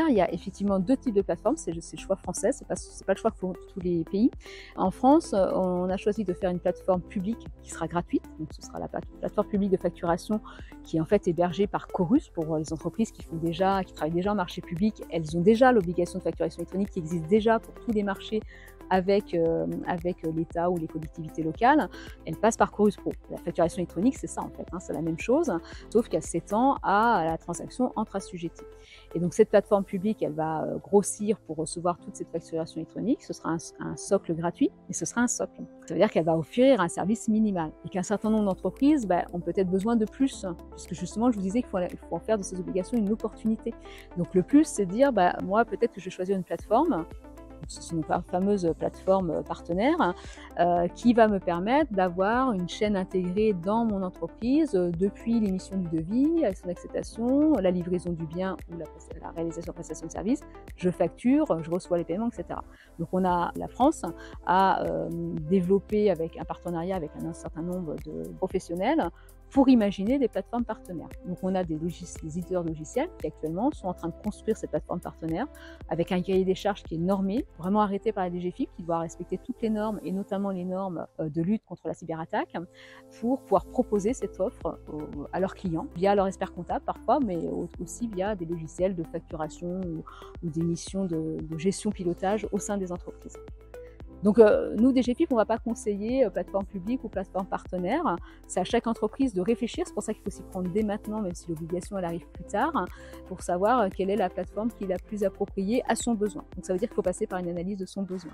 il y a effectivement 2 types de plateformes, c'est le choix français, c'est pas le choix pour tous les pays. En France, on a choisi de faire une plateforme publique qui sera gratuite, donc ce sera la plateforme publique de facturation qui est en fait hébergée par Chorus pour les entreprises qui travaillent déjà en marché public. Elles ont déjà l'obligation de facturation électronique qui existe déjà pour tous les marchés avec l'État ou les collectivités locales. Elle passe par Chorus Pro. La facturation électronique, c'est ça en fait, c'est la même chose, sauf qu'elle s'étend à la transaction entre assujettis. Et donc cette plateforme publique, elle va grossir pour recevoir toute cette facturation électronique. Ce sera un socle gratuit, mais ce sera un socle. Ça veut dire qu'elle va offrir un service minimal et qu'un certain nombre d'entreprises ont peut-être besoin de plus, puisque justement, je vous disais qu'il faut en faire de ces obligations une opportunité. Donc le plus, c'est de dire, moi, peut-être que je vais choisir une plateforme. Ce sont nos fameuses plateformes partenaires qui va me permettre d'avoir une chaîne intégrée dans mon entreprise depuis l'émission du devis, avec son acceptation, la livraison du bien ou la réalisation de prestation de service, je facture, je reçois les paiements, etc. Donc la France a développé avec un partenariat avec un certain nombre de professionnels pour imaginer des plateformes partenaires. Donc on a des éditeurs de logiciels qui actuellement sont en train de construire ces plateformes partenaires avec un cahier des charges qui est normé, vraiment arrêté par la DGFiP, qui doit respecter toutes les normes et notamment les normes de lutte contre la cyberattaque pour pouvoir proposer cette offre à leurs clients via leur expert comptable parfois, mais aussi via des logiciels de facturation ou des missions de gestion pilotage au sein des entreprises. Donc nous, DGFiP, on ne va pas conseiller plateforme publique ou plateforme partenaire. C'est à chaque entreprise de réfléchir. C'est pour ça qu'il faut s'y prendre dès maintenant, même si l'obligation elle arrive plus tard, pour savoir quelle est la plateforme qui est la plus appropriée à son besoin. Donc ça veut dire qu'il faut passer par une analyse de son besoin.